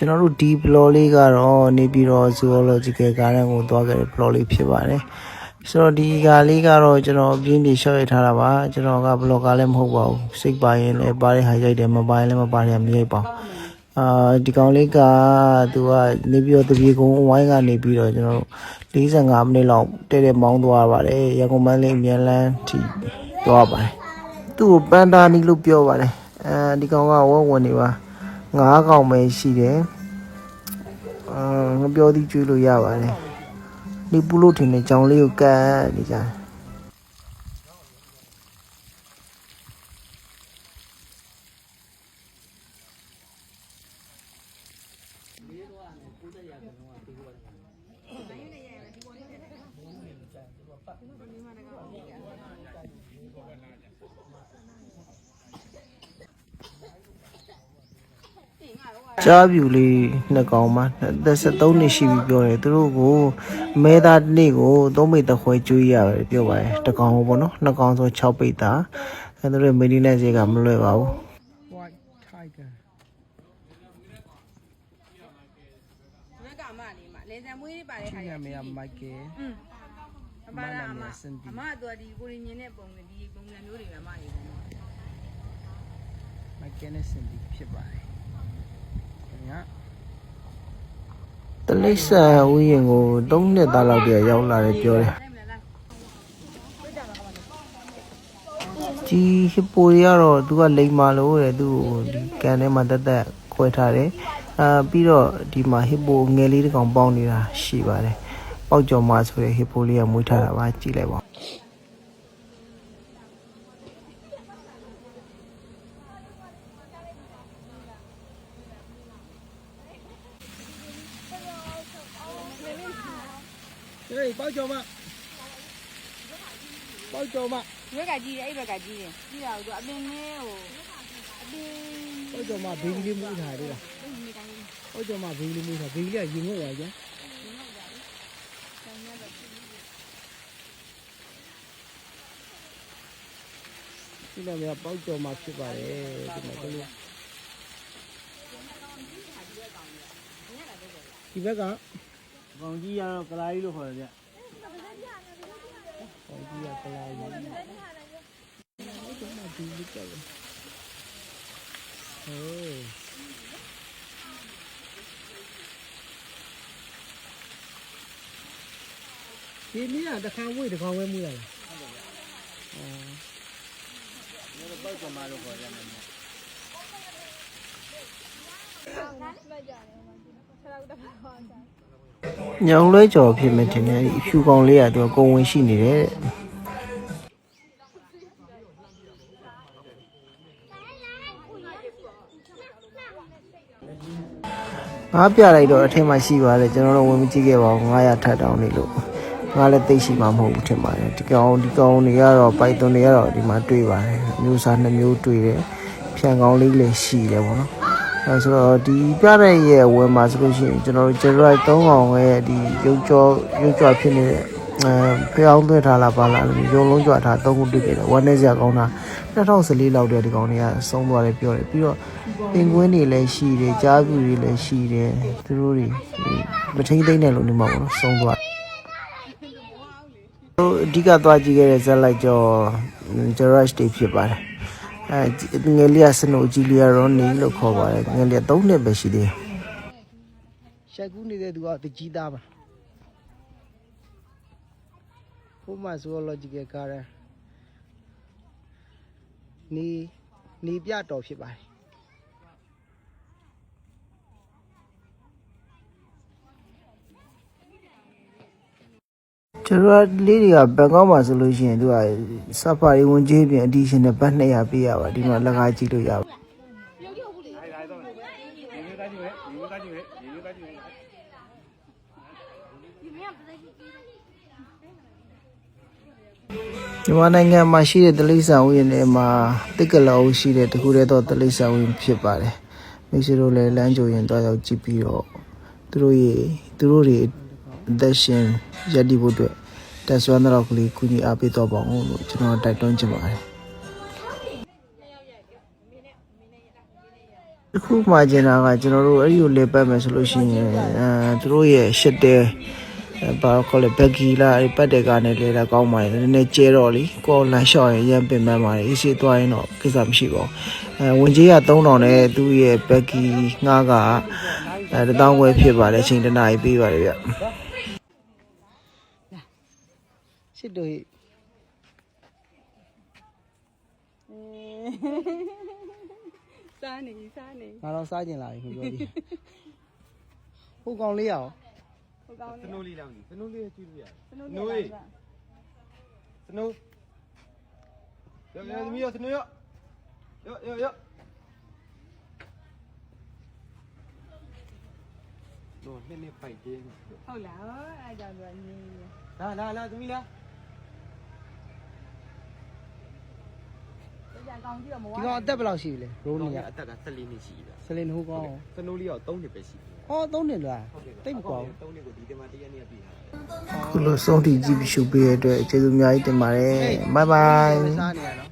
ကျွန်တော်တို့ဒီ blog လေးကတော့နေပြည်တော် zoological garden ကိုသွားခဲ့တဲ့ blog လေးဖြစ်ပါတယ်ဆိုတော့ဒီကားလေးကတော့ကျွန်တော်ပြင်းပြရှော့ရထားတာပါကျွန်တော်က blog ကားလည်းမဟုတ်ပါဘူးစိတ်ပါရင်လည်းပါတဲ့ဟာရိုက်တယ်မပါရင်လည်းမပါတဲ့မရိုက်ပါဘူးဒီကောင်လေးကသူကနေပြည်တော်တပြေကုန်းဝိုင်းကနေပြီးတော့ကျွန်တော်တို့45မိနစ်လောက်တဲ့မောင်းသွားပါတယ်ရန်ကုန်မန္တလေးမြန်လန်းထိသွားပါတယ်သူ့ကိုပန်တာနီလို့ပြောပါတယ်ဒီကောင်ကဝဝင်နေပါ9កောင်ပဲရှိတယ်ငပြောသည်ကျွေးလို့ရပါတယ်ဒီပူလို့ထင်တဲ့ကြောင်လေးကိုကတ်နေကြတယ်ကြားပြူလေးနှစ်ကောင်မှ33နှစ်ရှိပြီပြောတယ်သူတို့ကိုမဲသားတစ်နေ့ကို3မိတ်တစ်ခွဲကျွေးရတယ်ပြောပါတယ်တစ်ကောင်ပေါ့နော်နှစ်ကောင်ဆို6ပိတ်သားသူတို့မင်းဒီနဲ့ဈေးကမလွယ်ပါဘူး White tiger ဘက်ကမလေးမလေဆံမွေးပါတဲ့ခါ ဒီကမေးမိုက်ကယ် အမလားအမတို့ဒီကိုရင်းမြင်တဲ့ပုံနဲ့ဒီပုံစံမျိုးတွေပဲအမရေးတယ် မိုက်ကယ်နဲ့စင်ဒီဖြစ်ပါတယ်ည တလိษံဥယျာဉ်ကို3နှစ်သားလောက်တည်းရောက်လာတယ်ပြောတယ်ဒီဟီပိုတွေကတော့သူကလိမ်မာလို့တဲ့သူ့ကိုဒီကန်ထဲမှာတက်ခွဲထားတယ်ပြီးတော့ဒီမှာဟီပိုငယ်လေးတစ်ကောင်ပေါင်းနေတာရှိပါတယ်ပေါက်ကြော်မဆိုတဲ့ဟီပိုလေးကမွေးထားတာပါကြည့်လိုက်ပါဟေးပေါက်ကြော်မပေါက်ကြော်မ ရွက်ကကြီးတယ်အဲ့ဘက်ကကြီးတယ်ကြီးတာတို့အပင်လေးဟိုအပင် ပေါက်ကြော်မဘေးလေးမွေးထားတယ်လားပေါက်ကြော်မဘေးလေးမွေးထားဘေးလေးကရင်ငုတ်ရကြဒီလိုမျိုးပေါက်ကြော်မဖြစ်ပါတယ်ဒီမှာကလေးဒီဘက်ကကောင်ကြီးရတော့ကလာကြီးလို့ခေါ်တယ်ဗျကောင်ကြီးကကလာကြီးဒီမှာဒီလိုကြောက်ဒီမီးကတစ်ခါဝေးတစ်ခါဝဲမှုရလားပေါက်ကြမှာလို့ခေါ်ရမယ်ညောင်လွဲကြော်ဖြစ်မယ်ထင်တယ်ဒီဖြူကောင်လေးကသူကကုံဝင်ရှိနေတယ်ငါပြလိုက်တော့အထင်မှရှိပါတယ်ကျွန်တော်တို့ဝင်မကြည့်ခဲ့ပါဘူး900ထပ်တောင်းနေလို့ငါလည်းသိရှိမှမဟုတ်ဘူးထင်ပါတယ်ဒီကောင်တွေကတော့ပိုက်သွန်တွေကတော့ဒီမှာတွေ့ပါတယ်မျိုးစား2မျိုးတွေ့တယ်ဖြန်ကောင်လေးလည်းရှိတယ်ပေါ့နော်အဲဆိုတော့ဒီပြတဲ့ရဲ့ဝယ်မှာဆိုလို့ရှိရင်ကျွန်တော်တို့ Gerard 3ကောင်ရဲ့ဒီရုပ်ကြွဖြစ်နေတဲ့ဖျောင်းသွင်းထားလားပါလားရုံလုံးကြွထား3ခုတွေ့ခဲ့တယ်ဝမ်းနေစရာကောင်းတာ2014လောက်တည်းဒီကောင်တွေကဆုံးသွားတယ်ပြောတယ်ပြီးတော့ပင်ကွင်းတွေလည်းရှိတယ်ကြားပြူတွေလည်းရှိတယ်သူတို့တွေမထိန်သိမ့်တယ်လို့နေမှာပေါ့နော်ဆုံးသွားအဓိကသွားကြည့်ခဲ့တဲ့ဇက်လိုက်ကျော် Gerard တွေဖြစ်ပါတယ်ငယ်လေးကစနိုဂျီလီယာရောနီလို့ခေါ်ပါတယ်ငယ်လေး3နှစ်ပဲရှိသေးတယ်ရှက်ကူးနေတဲ့သူကတကြီးသားပါဟိုမှာ zoological garden နေပြတော်ဖြစ်ပါတယ်ကျွန်တော်လေးတွေကဘန်ကောက်မှာဆိုလို့ရှိရင်သူက safari ဝင်ကြီးပြင် edition နဲ့ဘတ်200ပေးရပါဒီမှာလက်ကားကြည့်လို့ရပါမြန်မာနိုင်ငံမှာရှိတဲ့တလိษံဥယျာဉ်ထဲမှာတိတ်ကလောရှိတဲ့တခုတည်းသောတလိษံဥယျာဉ်ဖြစ်ပါတယ်မိတ်ဆွေတို့လည်းလမ်းကြိုရင်တွားရောက်ကြည့်ပြီးတော့သူတို့တွေအသက်ရှင်ရပ်တည်ဖို့အတွက်တက်ဆွမ်းတော့ကလေးကုညီအားပေးတော့ပါအောင်လို့ကျွန်တော်တိုက်တွန်းချင်ပါတယ် အခုမှကျင်တာကကျွန်တော်တို့အဲ့ဒီကိုလေပတ်မယ်ဆိုလို့ရှိရင်သူတို့ရဲ့ရှစ်တဲဘာခေါ်လဲဘက်ဂီလာအဲ့ပတ်တဲ့ကနေလေတာကောင်းပါတယ်နည်းနည်းကျဲတော့လေကိုလန်လျှော့ရင်ရမ်းပင်ပန်းပါတယ်အေးစေးသွားရင်တော့ကိစ္စမရှိပါဘူးဝင်ကြီးက3000နဲ့သူ့ရဲ့ဘက်ဂီငှားက1000ခွဲဖြစ်ပါတယ်အချိန်တစ်နာရီပေးပါတယ်ဗျရှစ်တို့ စားနေစားနေ ငါတော့စားကျင်လာပြီခင်ဗျာဒီဟိုကောင်လေးရအောင် ဟိုကောင်း စနိုးလေးလောင်းစနိုးလေးကျွေးလို့ရတယ် စနိုးလေး စနိုးရောသမီးရောစနိုးရောတော့နည်းနည်းပိုက်တယ် ဟုတ်လားအဲ့ကြောင့်သူကညင်းနေ လာသမီးလား ကြကောင်းကြည့်တော့မဝါ ဒီကောင်အသက်ဘယ်လောက်ရှိပြီလဲရိုးနေရ အသက်က14နှစ်ရှိပြီ စလင်ဟိုကောင် စနိုးလေးရော3နှစ်ပဲရှိပြီ ဟော3နှစ်လားတိတ်မကွာဘူး 3နှစ်ကိုဒီတမ1ရက်နေ့ပြည်ထားတယ် ခုလိုဆုံးထိကြည့်ပြီးရှုပေးရတဲ့အတွက်ကျေးဇူးအများကြီးတင်ပါတယ်ဘိုင်ဘိုင် စားနေရနော်